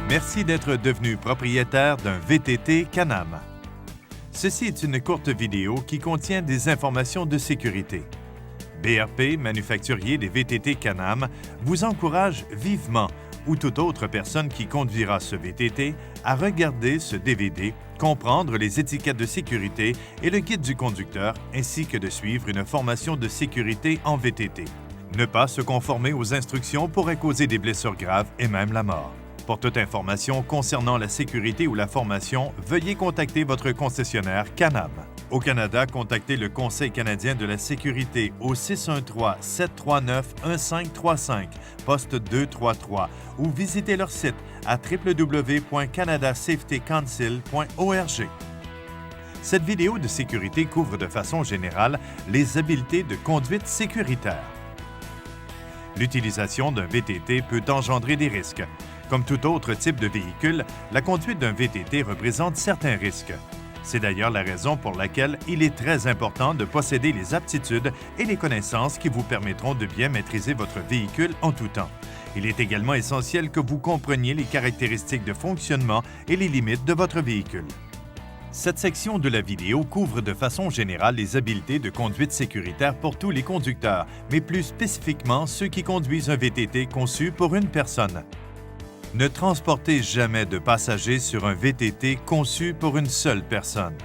Merci d'être devenu propriétaire d'un VTT Can-Am. Ceci est une courte vidéo qui contient des informations de sécurité. BRP, manufacturier des VTT Can-Am, vous encourage vivement, ou toute autre personne qui conduira ce VTT, à regarder ce DVD, comprendre les étiquettes de sécurité et le guide du conducteur, ainsi que de suivre une formation de sécurité en VTT. Ne pas se conformer aux instructions pourrait causer des blessures graves et même la mort. Pour toute information concernant la sécurité ou la formation, veuillez contacter votre concessionnaire Can-Am. Au Canada, contactez le Conseil canadien de la sécurité au 613-739-1535, poste 233, ou visitez leur site à www.canadasafetycouncil.org. Cette vidéo de sécurité couvre de façon générale les habiletés de conduite sécuritaire. L'utilisation d'un VTT peut engendrer des risques. Comme tout autre type de véhicule, la conduite d'un VTT représente certains risques. C'est d'ailleurs la raison pour laquelle il est très important de posséder les aptitudes et les connaissances qui vous permettront de bien maîtriser votre véhicule en tout temps. Il est également essentiel que vous compreniez les caractéristiques de fonctionnement et les limites de votre véhicule. Cette section de la vidéo couvre de façon générale les habiletés de conduite sécuritaire pour tous les conducteurs, mais plus spécifiquement ceux qui conduisent un VTT conçu pour une personne. Ne transportez jamais de passagers sur un VTT conçu pour une seule personne.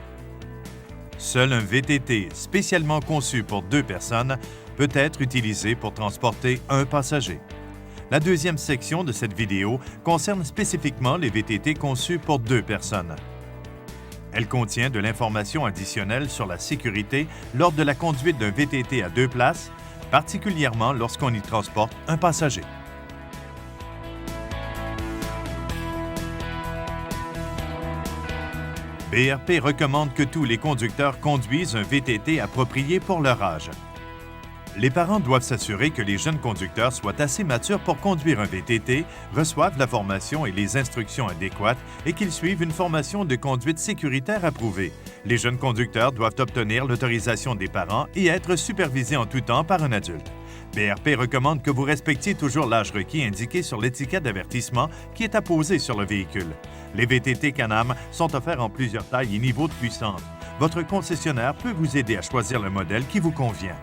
Seul un VTT spécialement conçu pour 2 personnes peut être utilisé pour transporter un passager. La deuxième section de cette vidéo concerne spécifiquement les VTT conçus pour 2 personnes. Elle contient de l'information additionnelle sur la sécurité lors de la conduite d'un VTT à 2 places, particulièrement lorsqu'on y transporte un passager. BRP recommande que tous les conducteurs conduisent un VTT approprié pour leur âge. Les parents doivent s'assurer que les jeunes conducteurs soient assez matures pour conduire un VTT, reçoivent la formation et les instructions adéquates et qu'ils suivent une formation de conduite sécuritaire approuvée. Les jeunes conducteurs doivent obtenir l'autorisation des parents et être supervisés en tout temps par un adulte. BRP recommande que vous respectiez toujours l'âge requis indiqué sur l'étiquette d'avertissement qui est apposée sur le véhicule. Les VTT Can-Am sont offerts en plusieurs tailles et niveaux de puissance. Votre concessionnaire peut vous aider à choisir le modèle qui vous convient.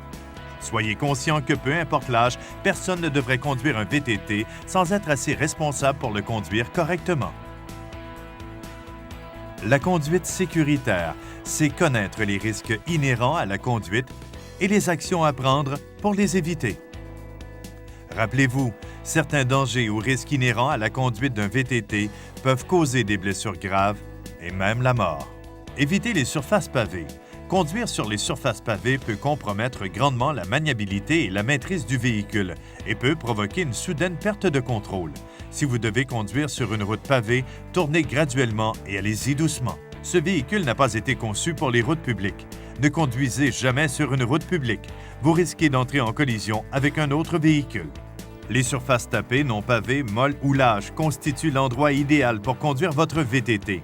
Soyez conscient que peu importe l'âge, personne ne devrait conduire un VTT sans être assez responsable pour le conduire correctement. La conduite sécuritaire, c'est connaître les risques inhérents à la conduite et les actions à prendre pour les éviter. Rappelez-vous, certains dangers ou risques inhérents à la conduite d'un VTT peuvent causer des blessures graves et même la mort. Évitez les surfaces pavées. Conduire sur les surfaces pavées peut compromettre grandement la maniabilité et la maîtrise du véhicule et peut provoquer une soudaine perte de contrôle. Si vous devez conduire sur une route pavée, tournez graduellement et allez-y doucement. Ce véhicule n'a pas été conçu pour les routes publiques. Ne conduisez jamais sur une route publique. Vous risquez d'entrer en collision avec un autre véhicule. Les surfaces tapées, non pavées, molles ou lâches constituent l'endroit idéal pour conduire votre VTT.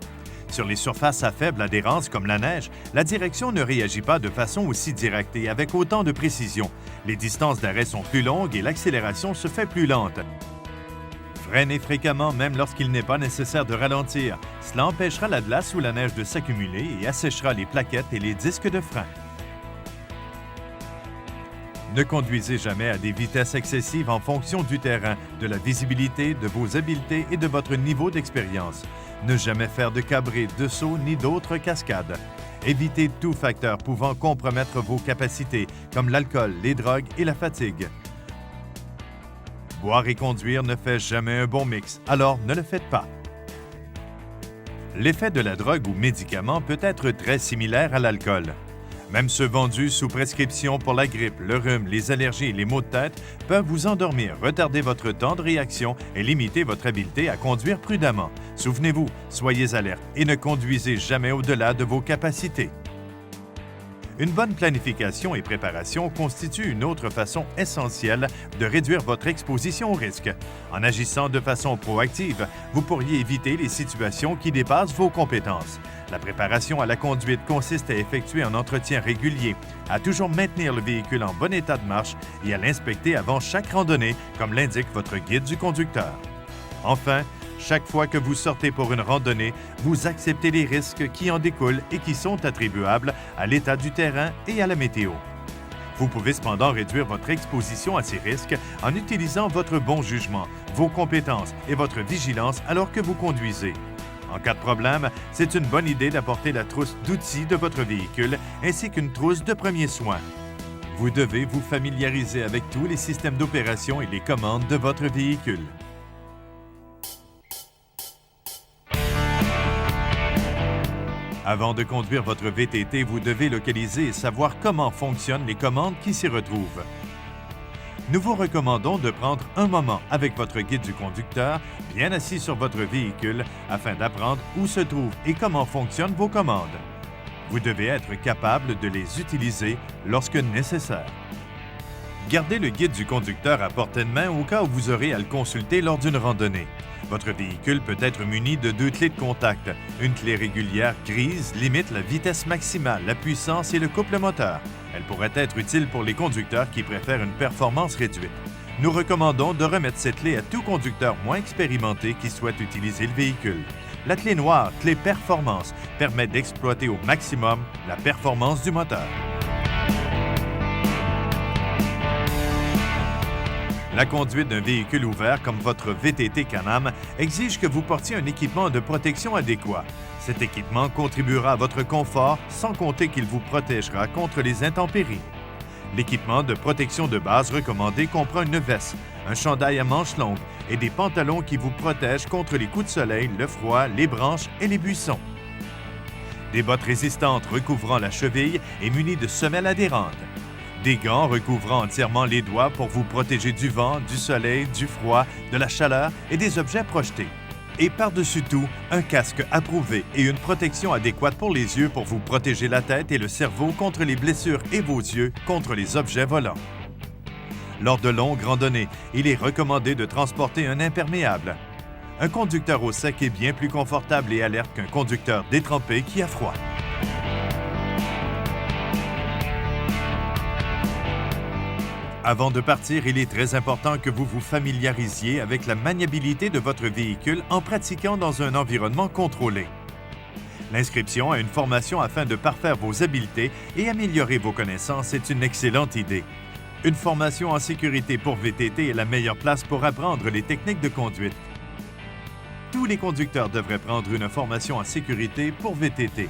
Sur les surfaces à faible adhérence comme la neige, la direction ne réagit pas de façon aussi directe et avec autant de précision. Les distances d'arrêt sont plus longues et l'accélération se fait plus lente. Freinez fréquemment même lorsqu'il n'est pas nécessaire de ralentir. Cela empêchera la glace ou la neige de s'accumuler et asséchera les plaquettes et les disques de frein. Ne conduisez jamais à des vitesses excessives en fonction du terrain, de la visibilité, de vos habiletés et de votre niveau d'expérience. Ne jamais faire de cabré, de saut ni d'autres cascades. Évitez tout facteur pouvant compromettre vos capacités, comme l'alcool, les drogues et la fatigue. Boire et conduire ne fait jamais un bon mix, alors ne le faites pas. L'effet de la drogue ou médicament peut être très similaire à l'alcool. Même ceux vendus sous prescription pour la grippe, le rhume, les allergies et les maux de tête peuvent vous endormir, retarder votre temps de réaction et limiter votre habileté à conduire prudemment. Souvenez-vous, soyez alerte et ne conduisez jamais au-delà de vos capacités. Une bonne planification et préparation constituent une autre façon essentielle de réduire votre exposition au risque. En agissant de façon proactive, vous pourriez éviter les situations qui dépassent vos compétences. La préparation à la conduite consiste à effectuer un entretien régulier, à toujours maintenir le véhicule en bon état de marche et à l'inspecter avant chaque randonnée, comme l'indique votre guide du conducteur. Enfin, Chaque fois que vous sortez pour une randonnée, vous acceptez les risques qui en découlent et qui sont attribuables à l'état du terrain et à la météo. Vous pouvez cependant réduire votre exposition à ces risques en utilisant votre bon jugement, vos compétences et votre vigilance alors que vous conduisez. En cas de problème, c'est une bonne idée d'apporter la trousse d'outils de votre véhicule ainsi qu'une trousse de premiers soins. Vous devez vous familiariser avec tous les systèmes d'opération et les commandes de votre véhicule. Avant de conduire votre VTT, vous devez localiser et savoir comment fonctionnent les commandes qui s'y retrouvent. Nous vous recommandons de prendre un moment avec votre guide du conducteur, bien assis sur votre véhicule, afin d'apprendre où se trouvent et comment fonctionnent vos commandes. Vous devez être capable de les utiliser lorsque nécessaire. Gardez le guide du conducteur à portée de main au cas où vous aurez à le consulter lors d'une randonnée. Votre véhicule peut être muni de 2 clés de contact. Une clé régulière grise limite la vitesse maximale, la puissance et le couple moteur. Elle pourrait être utile pour les conducteurs qui préfèrent une performance réduite. Nous recommandons de remettre cette clé à tout conducteur moins expérimenté qui souhaite utiliser le véhicule. La clé noire, clé performance, permet d'exploiter au maximum la performance du moteur. La conduite d'un véhicule ouvert comme votre VTT Can-Am exige que vous portiez un équipement de protection adéquat. Cet équipement contribuera à votre confort sans compter qu'il vous protégera contre les intempéries. L'équipement de protection de base recommandé comprend une veste, un chandail à manches longues et des pantalons qui vous protègent contre les coups de soleil, le froid, les branches et les buissons. Des bottes résistantes recouvrant la cheville et munies de semelles adhérentes. Des gants recouvrant entièrement les doigts pour vous protéger du vent, du soleil, du froid, de la chaleur et des objets projetés. Et par-dessus tout, un casque approuvé et une protection adéquate pour les yeux pour vous protéger la tête et le cerveau contre les blessures et vos yeux contre les objets volants. Lors de longues randonnées, il est recommandé de transporter un imperméable. Un conducteur au sec est bien plus confortable et alerte qu'un conducteur détrempé qui a froid. Avant de partir, il est très important que vous vous familiarisiez avec la maniabilité de votre véhicule en pratiquant dans un environnement contrôlé. L'inscription à une formation afin de parfaire vos habiletés et améliorer vos connaissances est une excellente idée. Une formation en sécurité pour VTT est la meilleure place pour apprendre les techniques de conduite. Tous les conducteurs devraient prendre une formation en sécurité pour VTT.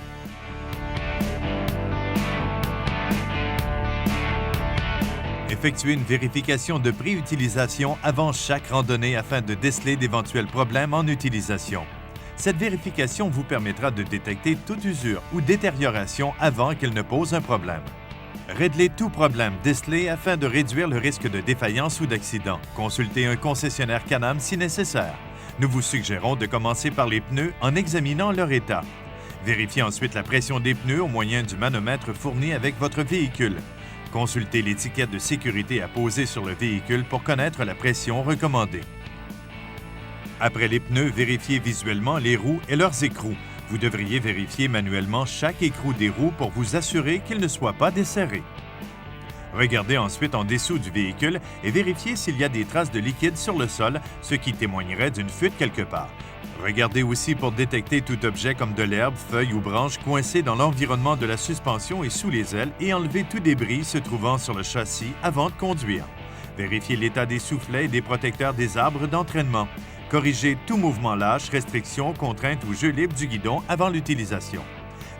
Effectuez une vérification de pré-utilisation avant chaque randonnée afin de déceler d'éventuels problèmes en utilisation. Cette vérification vous permettra de détecter toute usure ou détérioration avant qu'elle ne pose un problème. Réglez tout problème décelé afin de réduire le risque de défaillance ou d'accident. Consultez un concessionnaire Can-Am si nécessaire. Nous vous suggérons de commencer par les pneus en examinant leur état. Vérifiez ensuite la pression des pneus au moyen du manomètre fourni avec votre véhicule. Consultez l'étiquette de sécurité à poser sur le véhicule pour connaître la pression recommandée. Après les pneus, vérifiez visuellement les roues et leurs écrous. Vous devriez vérifier manuellement chaque écrou des roues pour vous assurer qu'il ne soit pas desserré. Regardez ensuite en dessous du véhicule et vérifiez s'il y a des traces de liquide sur le sol, ce qui témoignerait d'une fuite quelque part. Regardez aussi pour détecter tout objet comme de l'herbe, feuilles ou branches coincées dans l'environnement de la suspension et sous les ailes et enlevez tout débris se trouvant sur le châssis avant de conduire. Vérifiez l'état des soufflets et des protecteurs des arbres d'entraînement. Corrigez tout mouvement lâche, restriction, contrainte ou jeu libre du guidon avant l'utilisation.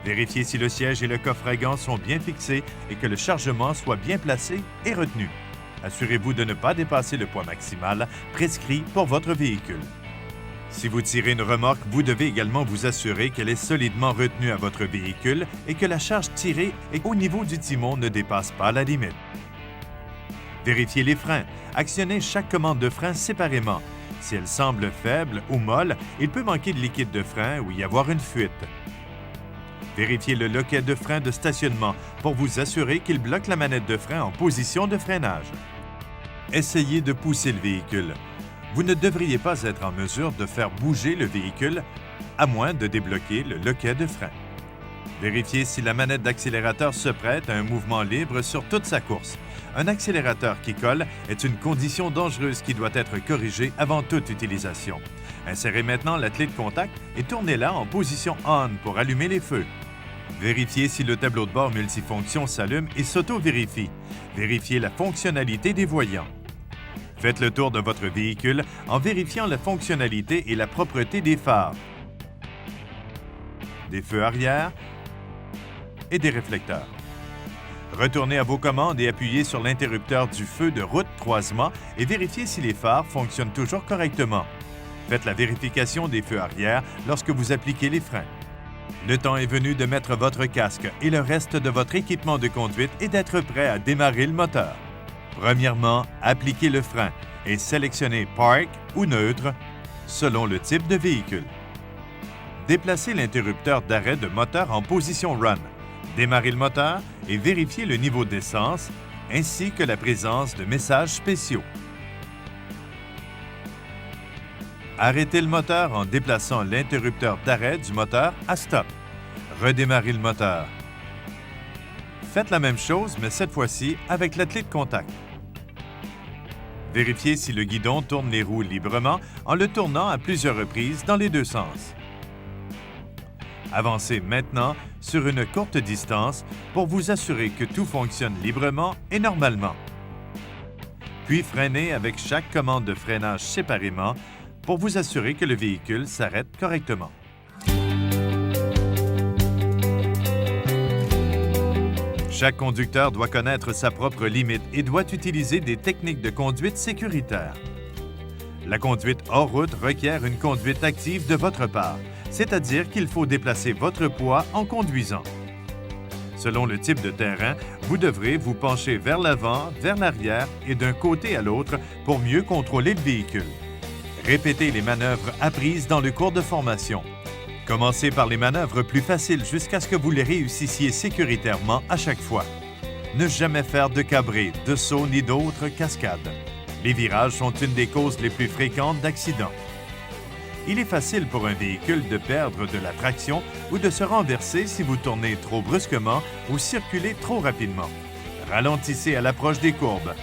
Vérifiez si le siège et le coffre à gants sont bien fixés et que le chargement soit bien placé et retenu. Assurez-vous de ne pas dépasser le poids maximal prescrit pour votre véhicule. Si vous tirez une remorque, vous devez également vous assurer qu'elle est solidement retenue à votre véhicule et que la charge tirée et au niveau du timon ne dépasse pas la limite. Vérifiez les freins. Actionnez chaque commande de frein séparément. Si elle semble faible ou molle, il peut manquer de liquide de frein ou y avoir une fuite. Vérifiez le loquet de frein de stationnement pour vous assurer qu'il bloque la manette de frein en position de freinage. Essayez de pousser le véhicule. Vous ne devriez pas être en mesure de faire bouger le véhicule à moins de débloquer le loquet de frein. Vérifiez si la manette d'accélérateur se prête à un mouvement libre sur toute sa course. Un accélérateur qui colle est une condition dangereuse qui doit être corrigée avant toute utilisation. Insérez maintenant la clé de contact et tournez-la en position ON pour allumer les feux. Vérifiez si le tableau de bord multifonction s'allume et s'auto-vérifie. Vérifiez la fonctionnalité des voyants. Faites le tour de votre véhicule en vérifiant la fonctionnalité et la propreté des phares, des feux arrière et des réflecteurs. Retournez à vos commandes et appuyez sur l'interrupteur du feu de route croisement et vérifiez si les phares fonctionnent toujours correctement. Faites la vérification des feux arrière lorsque vous appliquez les freins. Le temps est venu de mettre votre casque et le reste de votre équipement de conduite et d'être prêt à démarrer le moteur. Premièrement, appliquez le frein et sélectionnez Park ou Neutre selon le type de véhicule. Déplacez l'interrupteur d'arrêt de moteur en position Run. Démarrez le moteur et vérifiez le niveau d'essence ainsi que la présence de messages spéciaux. Arrêtez le moteur en déplaçant l'interrupteur d'arrêt du moteur à Stop. Redémarrez le moteur. Faites la même chose, mais cette fois-ci avec la clé de contact. Vérifiez si le guidon tourne les roues librement en le tournant à plusieurs reprises dans les deux sens. Avancez maintenant sur une courte distance pour vous assurer que tout fonctionne librement et normalement. Puis freinez avec chaque commande de freinage séparément pour vous assurer que le véhicule s'arrête correctement. Chaque conducteur doit connaître sa propre limite et doit utiliser des techniques de conduite sécuritaires. La conduite hors route requiert une conduite active de votre part, c'est-à-dire qu'il faut déplacer votre poids en conduisant. Selon le type de terrain, vous devrez vous pencher vers l'avant, vers l'arrière et d'un côté à l'autre pour mieux contrôler le véhicule. Répétez les manœuvres apprises dans le cours de formation. Commencez par les manœuvres plus faciles jusqu'à ce que vous les réussissiez sécuritairement à chaque fois. Ne jamais faire de cabré, de saut ni d'autres cascades. Les virages sont une des causes les plus fréquentes d'accidents. Il est facile pour un véhicule de perdre de la traction ou de se renverser si vous tournez trop brusquement ou circulez trop rapidement. Ralentissez à l'approche des courbes.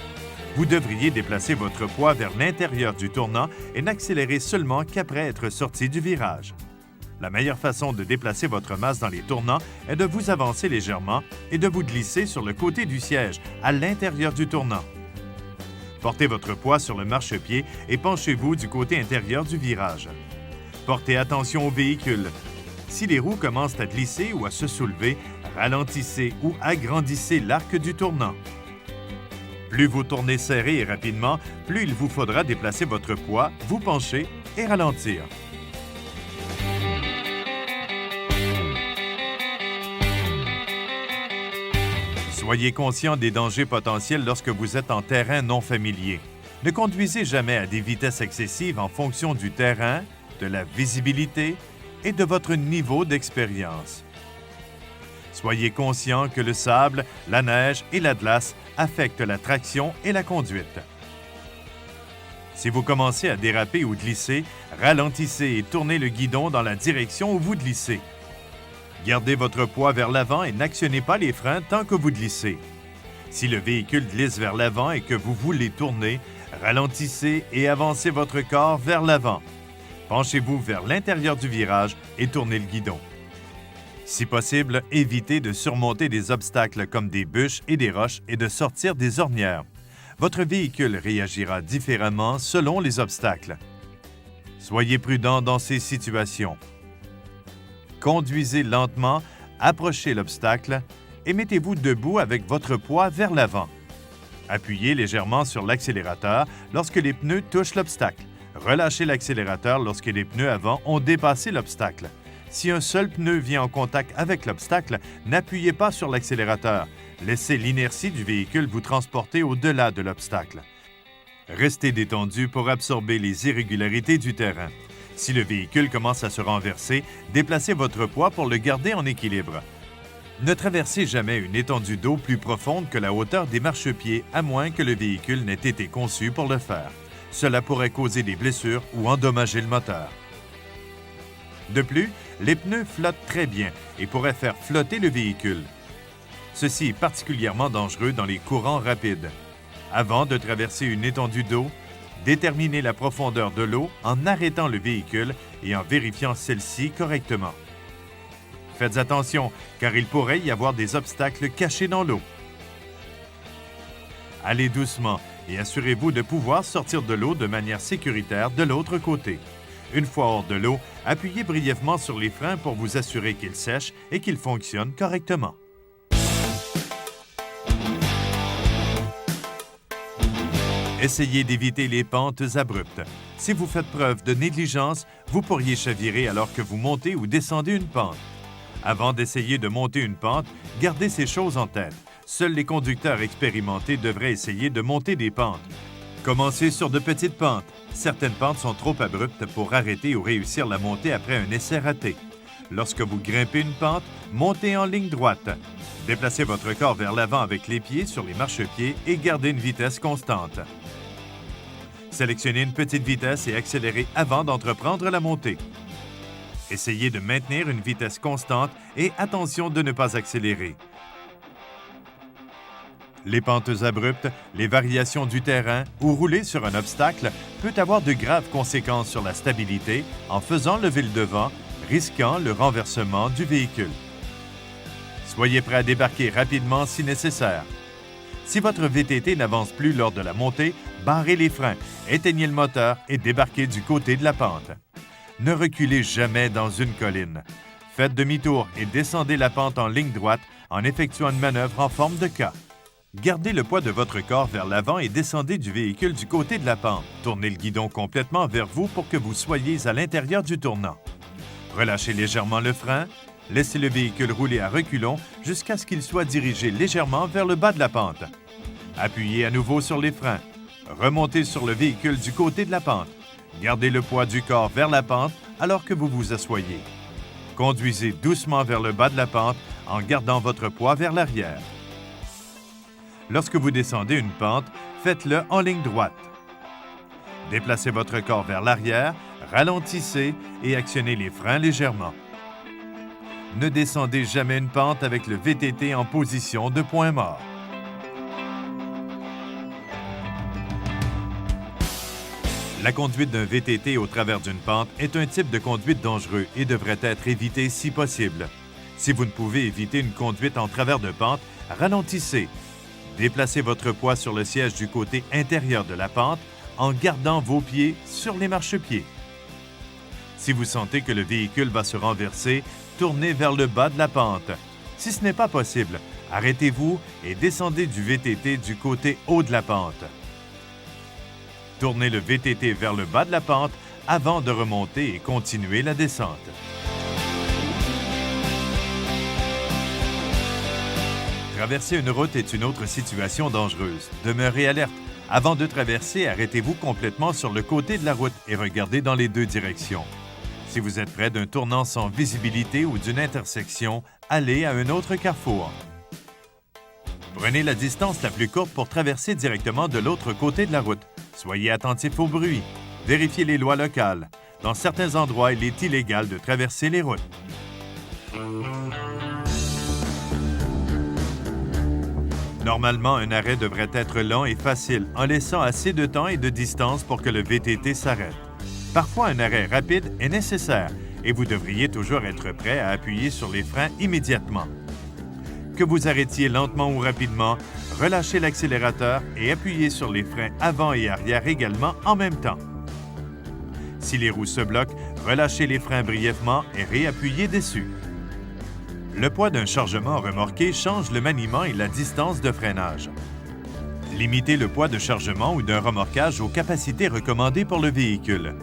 Vous devriez déplacer votre poids vers l'intérieur du tournant et n'accélérez seulement qu'après être sorti du virage. La meilleure façon de déplacer votre masse dans les tournants est de vous avancer légèrement et de vous glisser sur le côté du siège, à l'intérieur du tournant. Portez votre poids sur le marchepied et penchez-vous du côté intérieur du virage. Portez attention au véhicule. Si les roues commencent à glisser ou à se soulever, ralentissez ou agrandissez l'arc du tournant. Plus vous tournez serré et rapidement, plus il vous faudra déplacer votre poids, vous pencher et ralentir. Soyez conscient des dangers potentiels lorsque vous êtes en terrain non familier. Ne conduisez jamais à des vitesses excessives en fonction du terrain, de la visibilité et de votre niveau d'expérience. Soyez conscient que le sable, la neige et la glace affectent la traction et la conduite. Si vous commencez à déraper ou glisser, ralentissez et tournez le guidon dans la direction où vous glissez. Gardez votre poids vers l'avant et n'actionnez pas les freins tant que vous glissez. Si le véhicule glisse vers l'avant et que vous voulez tourner, ralentissez et avancez votre corps vers l'avant. Penchez-vous vers l'intérieur du virage et tournez le guidon. Si possible, évitez de surmonter des obstacles comme des bûches et des roches et de sortir des ornières. Votre véhicule réagira différemment selon les obstacles. Soyez prudent dans ces situations. Conduisez lentement, approchez l'obstacle et mettez-vous debout avec votre poids vers l'avant. Appuyez légèrement sur l'accélérateur lorsque les pneus touchent l'obstacle. Relâchez l'accélérateur lorsque les pneus avant ont dépassé l'obstacle. Si un seul pneu vient en contact avec l'obstacle, n'appuyez pas sur l'accélérateur. Laissez l'inertie du véhicule vous transporter au-delà de l'obstacle. Restez détendu pour absorber les irrégularités du terrain. Si le véhicule commence à se renverser, déplacez votre poids pour le garder en équilibre. Ne traversez jamais une étendue d'eau plus profonde que la hauteur des marchepieds, à moins que le véhicule n'ait été conçu pour le faire. Cela pourrait causer des blessures ou endommager le moteur. De plus, les pneus flottent très bien et pourraient faire flotter le véhicule. Ceci est particulièrement dangereux dans les courants rapides. Avant de traverser une étendue d'eau, Déterminez la profondeur de l'eau en arrêtant le véhicule et en vérifiant celle-ci correctement. Faites attention, car il pourrait y avoir des obstacles cachés dans l'eau. Allez doucement et assurez-vous de pouvoir sortir de l'eau de manière sécuritaire de l'autre côté. Une fois hors de l'eau, appuyez brièvement sur les freins pour vous assurer qu'ils sèchent et qu'ils fonctionnent correctement. Essayez d'éviter les pentes abruptes. Si vous faites preuve de négligence, vous pourriez chavirer alors que vous montez ou descendez une pente. Avant d'essayer de monter une pente, gardez ces choses en tête. Seuls les conducteurs expérimentés devraient essayer de monter des pentes. Commencez sur de petites pentes. Certaines pentes sont trop abruptes pour arrêter ou réussir la montée après un essai raté. Lorsque vous grimpez une pente, montez en ligne droite. Déplacez votre corps vers l'avant avec les pieds sur les marchepieds et gardez une vitesse constante. Sélectionnez une petite vitesse et accélérez avant d'entreprendre la montée. Essayez de maintenir une vitesse constante et attention de ne pas accélérer. Les pentes abruptes, les variations du terrain ou rouler sur un obstacle peut avoir de graves conséquences sur la stabilité en faisant lever le devant, risquant le renversement du véhicule. Soyez prêt à débarquer rapidement si nécessaire. Si votre VTT n'avance plus lors de la montée, barrez les freins, éteignez le moteur et débarquez du côté de la pente. Ne reculez jamais dans une colline. Faites demi-tour et descendez la pente en ligne droite en effectuant une manœuvre en forme de K. Gardez le poids de votre corps vers l'avant et descendez du véhicule du côté de la pente. Tournez le guidon complètement vers vous pour que vous soyez à l'intérieur du tournant. Relâchez légèrement le frein. Laissez le véhicule rouler à reculons jusqu'à ce qu'il soit dirigé légèrement vers le bas de la pente. Appuyez à nouveau sur les freins. Remontez sur le véhicule du côté de la pente. Gardez le poids du corps vers la pente alors que vous vous asseyez. Conduisez doucement vers le bas de la pente en gardant votre poids vers l'arrière. Lorsque vous descendez une pente, faites-le en ligne droite. Déplacez votre corps vers l'arrière, ralentissez et actionnez les freins légèrement. Ne descendez jamais une pente avec le VTT en position de point mort. La conduite d'un VTT au travers d'une pente est un type de conduite dangereux et devrait être évité si possible. Si vous ne pouvez éviter une conduite en travers de pente, ralentissez. Déplacez votre poids sur le siège du côté intérieur de la pente en gardant vos pieds sur les marchepieds. Si vous sentez que le véhicule va se renverser, tournez vers le bas de la pente. Si ce n'est pas possible, arrêtez-vous et descendez du VTT du côté haut de la pente. Tournez le VTT vers le bas de la pente avant de remonter et continuer la descente. Traverser une route est une autre situation dangereuse. Demeurez alerte. Avant de traverser, arrêtez-vous complètement sur le côté de la route et regardez dans les deux directions. Si vous êtes près d'un tournant sans visibilité ou d'une intersection, allez à un autre carrefour. Prenez la distance la plus courte pour traverser directement de l'autre côté de la route. Soyez attentif au bruit. Vérifiez les lois locales. Dans certains endroits, il est illégal de traverser les routes. Normalement, un arrêt devrait être lent et facile, en laissant assez de temps et de distance pour que le VTT s'arrête. Parfois, un arrêt rapide est nécessaire et vous devriez toujours être prêt à appuyer sur les freins immédiatement. Que vous arrêtiez lentement ou rapidement, relâchez l'accélérateur et appuyez sur les freins avant et arrière également en même temps. Si les roues se bloquent, relâchez les freins brièvement et réappuyez dessus. Le poids d'un chargement remorqué change le maniement et la distance de freinage. Limitez le poids de chargement ou d'un remorquage aux capacités recommandées pour le véhicule.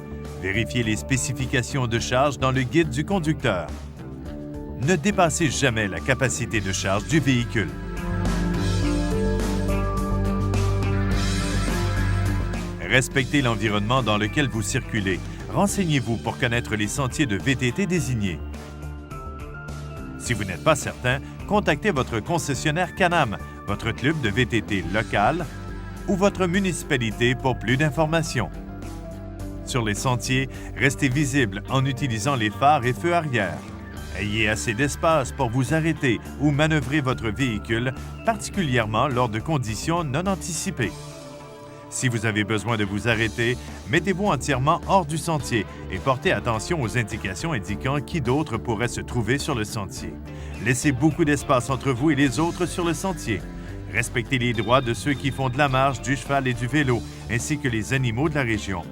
Vérifiez les spécifications de charge dans le guide du conducteur. Ne dépassez jamais la capacité de charge du véhicule. Respectez l'environnement dans lequel vous circulez. Renseignez-vous pour connaître les sentiers de VTT désignés. Si vous n'êtes pas certain, contactez votre concessionnaire Can-Am, votre club de VTT local ou votre municipalité pour plus d'informations. Sur les sentiers, restez visible en utilisant les phares et feux arrière. Ayez assez d'espace pour vous arrêter ou manœuvrer votre véhicule, particulièrement lors de conditions non anticipées. Si vous avez besoin de vous arrêter, mettez-vous entièrement hors du sentier et portez attention aux indications indiquant qui d'autre pourrait se trouver sur le sentier. Laissez beaucoup d'espace entre vous et les autres sur le sentier. Respectez les droits de ceux qui font de la marche, du cheval et du vélo, ainsi que les animaux de la région.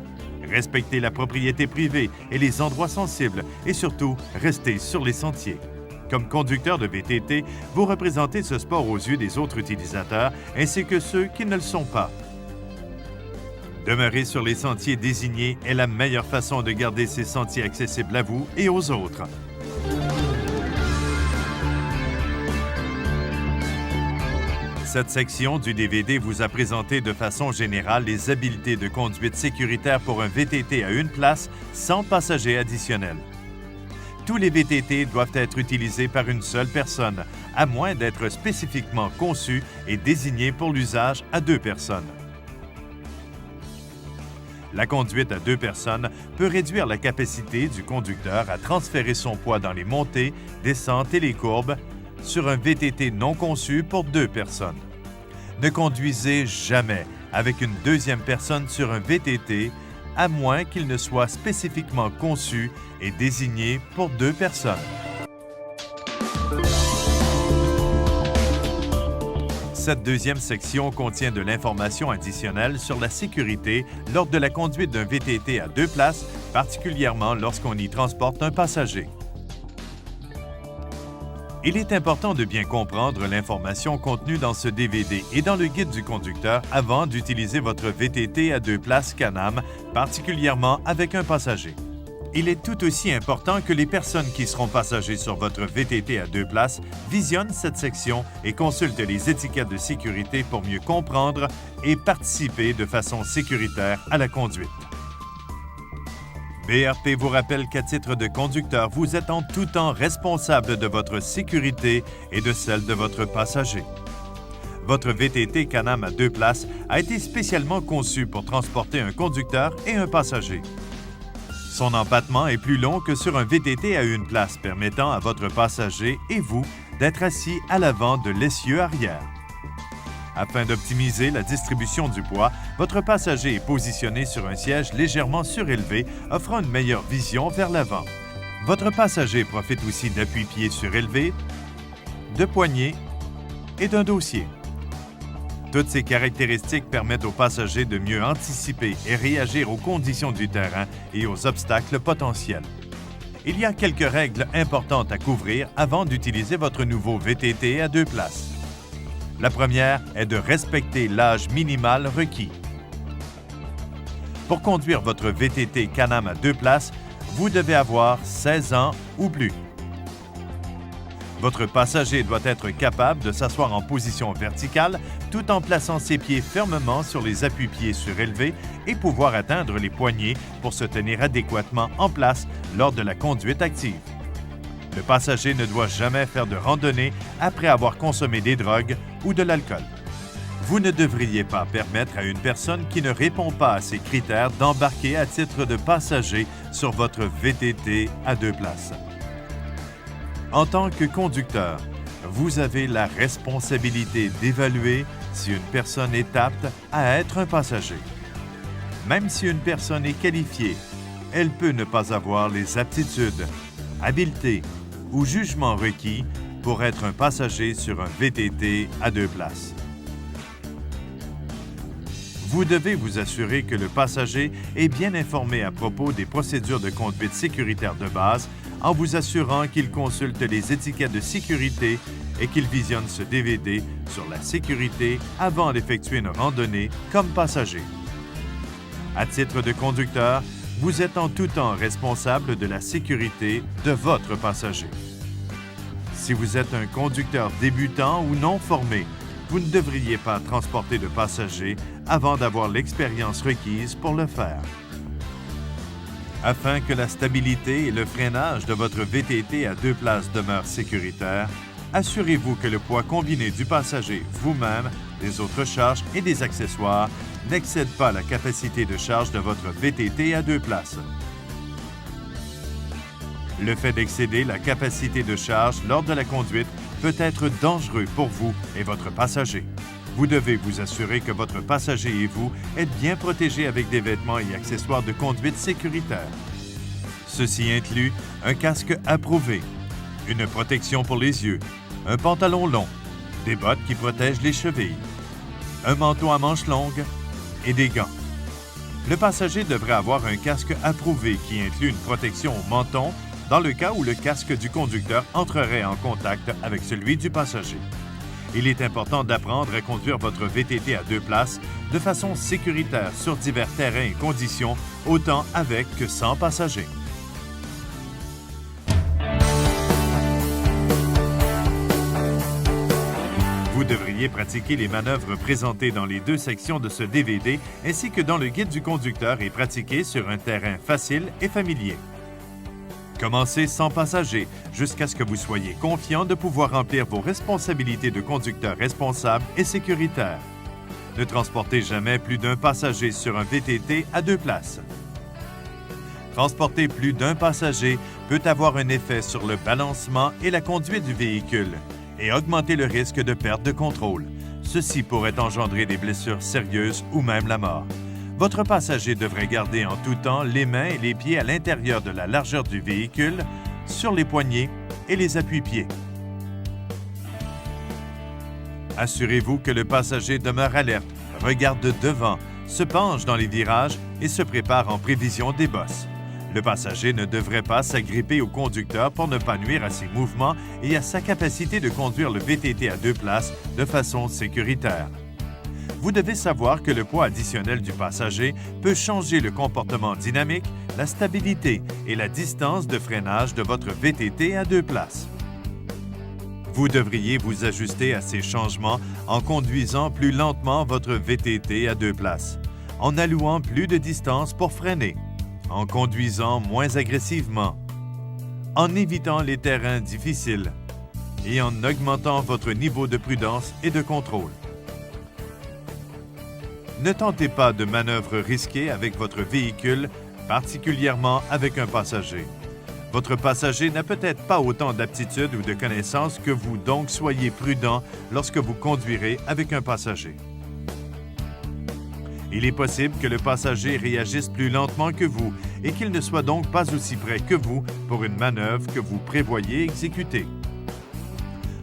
Respectez la propriété privée et les endroits sensibles et surtout, restez sur les sentiers. Comme conducteur de VTT, vous représentez ce sport aux yeux des autres utilisateurs ainsi que ceux qui ne le sont pas. Demeurer sur les sentiers désignés est la meilleure façon de garder ces sentiers accessibles à vous et aux autres. Cette section du DVD vous a présenté de façon générale les habiletés de conduite sécuritaire pour un VTT à une place sans passager additionnel. Tous les VTT doivent être utilisés par une seule personne, à moins d'être spécifiquement conçus et désignés pour l'usage à 2 personnes. La conduite à 2 personnes peut réduire la capacité du conducteur à transférer son poids dans les montées, descentes et les courbes sur un VTT non conçu pour 2 personnes. Ne conduisez jamais avec une deuxième personne sur un VTT, à moins qu'il ne soit spécifiquement conçu et désigné pour 2 personnes. Cette deuxième section contient de l'information additionnelle sur la sécurité lors de la conduite d'un VTT à 2 places, particulièrement lorsqu'on y transporte un passager. Il est important de bien comprendre l'information contenue dans ce DVD et dans le guide du conducteur avant d'utiliser votre VTT à 2 places Can-Am, particulièrement avec un passager. Il est tout aussi important que les personnes qui seront passagers sur votre VTT à 2 places visionnent cette section et consultent les étiquettes de sécurité pour mieux comprendre et participer de façon sécuritaire à la conduite. BRP vous rappelle qu'à titre de conducteur, vous êtes en tout temps responsable de votre sécurité et de celle de votre passager. Votre VTT Can-Am à 2 places a été spécialement conçu pour transporter un conducteur et un passager. Son empattement est plus long que sur un VTT à 1 place, permettant à votre passager et vous d'être assis à l'avant de l'essieu arrière. Afin d'optimiser la distribution du poids, votre passager est positionné sur un siège légèrement surélevé, offrant une meilleure vision vers l'avant. Votre passager profite aussi d'appuis-pieds surélevés, de poignées et d'un dossier. Toutes ces caractéristiques permettent aux passagers de mieux anticiper et réagir aux conditions du terrain et aux obstacles potentiels. Il y a quelques règles importantes à couvrir avant d'utiliser votre nouveau VTT à 2 places. La première est de respecter l'âge minimal requis. Pour conduire votre VTT Can-Am à 2 places, vous devez avoir 16 ans ou plus. Votre passager doit être capable de s'asseoir en position verticale tout en plaçant ses pieds fermement sur les appuis-pieds surélevés et pouvoir atteindre les poignets pour se tenir adéquatement en place lors de la conduite active. Le passager ne doit jamais faire de randonnée après avoir consommé des drogues ou de l'alcool. Vous ne devriez pas permettre à une personne qui ne répond pas à ces critères d'embarquer à titre de passager sur votre VTT à 2 places. En tant que conducteur, vous avez la responsabilité d'évaluer si une personne est apte à être un passager. Même si une personne est qualifiée, elle peut ne pas avoir les aptitudes, habiletés ou jugements requis pour être un passager sur un VTT à 2 places. Vous devez vous assurer que le passager est bien informé à propos des procédures de conduite sécuritaire de base en vous assurant qu'il consulte les étiquettes de sécurité et qu'il visionne ce DVD sur la sécurité avant d'effectuer une randonnée comme passager. À titre de conducteur, vous êtes en tout temps responsable de la sécurité de votre passager. Si vous êtes un conducteur débutant ou non formé, vous ne devriez pas transporter de passagers avant d'avoir l'expérience requise pour le faire. Afin que la stabilité et le freinage de votre VTT à 2 places demeurent sécuritaires, assurez-vous que le poids combiné du passager, vous-même, des autres charges et des accessoires n'excède pas la capacité de charge de votre VTT à 2 places. Le fait d'excéder la capacité de charge lors de la conduite peut être dangereux pour vous et votre passager. Vous devez vous assurer que votre passager et vous êtes bien protégés avec des vêtements et accessoires de conduite sécuritaires. Ceci inclut un casque approuvé, une protection pour les yeux, un pantalon long, des bottes qui protègent les chevilles, un manteau à manches longues et des gants. Le passager devrait avoir un casque approuvé qui inclut une protection au menton dans le cas où le casque du conducteur entrerait en contact avec celui du passager. Il est important d'apprendre à conduire votre VTT à 2 places de façon sécuritaire sur divers terrains et conditions, autant avec que sans passagers. Vous devriez pratiquer les manœuvres présentées dans les 2 sections de ce DVD ainsi que dans le guide du conducteur et pratiquer sur un terrain facile et familier. Commencez sans passager jusqu'à ce que vous soyez confiant de pouvoir remplir vos responsabilités de conducteur responsable et sécuritaire. Ne transportez jamais plus d'un passager sur un VTT à 2 places. Transporter plus d'un passager peut avoir un effet sur le balancement et la conduite du véhicule et augmenter le risque de perte de contrôle. Ceci pourrait engendrer des blessures sérieuses ou même la mort. Votre passager devrait garder en tout temps les mains et les pieds à l'intérieur de la largeur du véhicule, sur les poignées et les appuis-pieds. Assurez-vous que le passager demeure alerte, regarde devant, se penche dans les virages et se prépare en prévision des bosses. Le passager ne devrait pas s'agripper au conducteur pour ne pas nuire à ses mouvements et à sa capacité de conduire le VTT à 2 places de façon sécuritaire. Vous devez savoir que le poids additionnel du passager peut changer le comportement dynamique, la stabilité et la distance de freinage de votre VTT à 2 places. Vous devriez vous ajuster à ces changements en conduisant plus lentement votre VTT à 2 places, en allouant plus de distance pour freiner, en conduisant moins agressivement, en évitant les terrains difficiles et en augmentant votre niveau de prudence et de contrôle. Ne tentez pas de manœuvres risquées avec votre véhicule, particulièrement avec un passager. Votre passager n'a peut-être pas autant d'aptitude ou de connaissances que vous, donc soyez prudent lorsque vous conduirez avec un passager. Il est possible que le passager réagisse plus lentement que vous et qu'il ne soit donc pas aussi près que vous pour une manœuvre que vous prévoyez exécuter.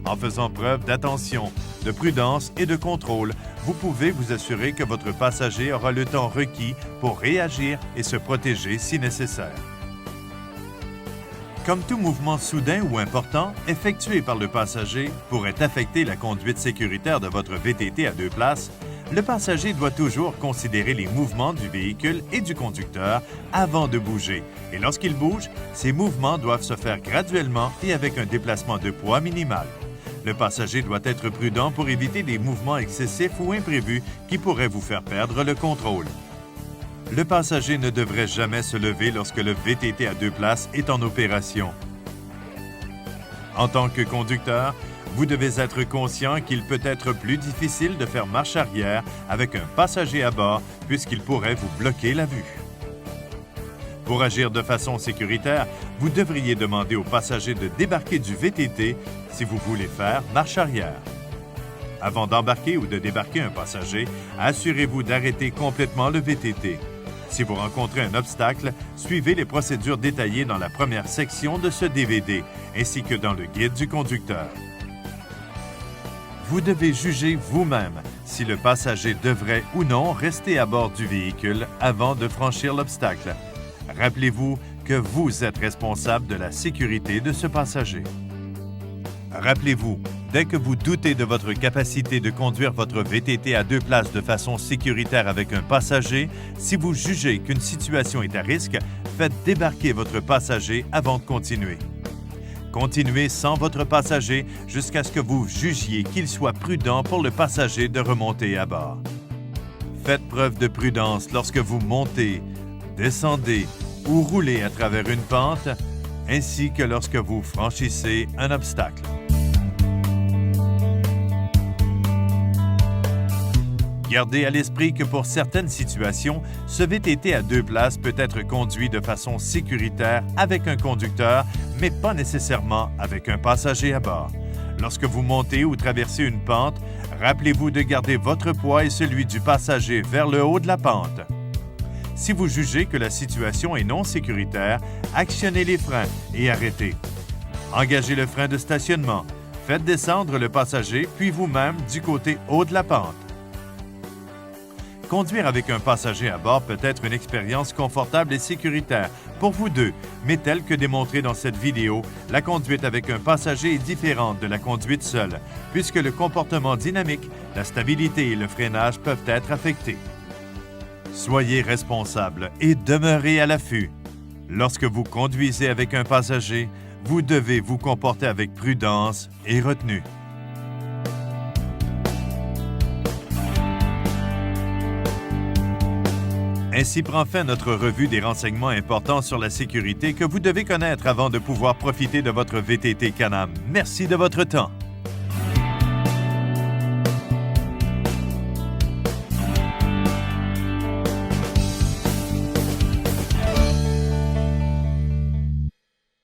En faisant preuve d'attention, de prudence et de contrôle, vous pouvez vous assurer que votre passager aura le temps requis pour réagir et se protéger si nécessaire. Comme tout mouvement soudain ou important effectué par le passager pourrait affecter la conduite sécuritaire de votre VTT à 2 places, le passager doit toujours considérer les mouvements du véhicule et du conducteur avant de bouger. Et lorsqu'il bouge, ces mouvements doivent se faire graduellement et avec un déplacement de poids minimal. Le passager doit être prudent pour éviter des mouvements excessifs ou imprévus qui pourraient vous faire perdre le contrôle. Le passager ne devrait jamais se lever lorsque le VTT à 2 places est en opération. En tant que conducteur, vous devez être conscient qu'il peut être plus difficile de faire marche arrière avec un passager à bord puisqu'il pourrait vous bloquer la vue. Pour agir de façon sécuritaire, vous devriez demander au passager de débarquer du VTT si vous voulez faire marche arrière. Avant d'embarquer ou de débarquer un passager, assurez-vous d'arrêter complètement le VTT. Si vous rencontrez un obstacle, suivez les procédures détaillées dans la première section de ce DVD, ainsi que dans le guide du conducteur. Vous devez juger vous-même si le passager devrait ou non rester à bord du véhicule avant de franchir l'obstacle. Rappelez-vous que vous êtes responsable de la sécurité de ce passager. Rappelez-vous, dès que vous doutez de votre capacité de conduire votre VTT à 2 places de façon sécuritaire avec un passager, si vous jugez qu'une situation est à risque, faites débarquer votre passager avant de continuer. Continuez sans votre passager jusqu'à ce que vous jugiez qu'il soit prudent pour le passager de remonter à bord. Faites preuve de prudence lorsque vous montez, descendez ou roulez à travers une pente, ainsi que lorsque vous franchissez un obstacle. Gardez à l'esprit que pour certaines situations, ce VTT à 2 places peut être conduit de façon sécuritaire avec un conducteur, mais pas nécessairement avec un passager à bord. Lorsque vous montez ou traversez une pente, Rappelez-vous de garder votre poids et celui du passager vers le haut de la pente. Si vous jugez que la situation est non sécuritaire, actionnez les freins et arrêtez. Engagez le frein de stationnement. Faites descendre le passager, puis vous-même du côté haut de la pente. Conduire avec un passager à bord peut être une expérience confortable et sécuritaire pour vous deux, mais telle que démontrée dans cette vidéo, la conduite avec un passager est différente de la conduite seule, puisque le comportement dynamique, la stabilité et le freinage peuvent être affectés. Soyez responsable et demeurez à l'affût. Lorsque vous conduisez avec un passager, vous devez vous comporter avec prudence et retenue. Ainsi prend fin notre revue des renseignements importants sur la sécurité que vous devez connaître avant de pouvoir profiter de votre VTT Can-Am. Merci de votre temps.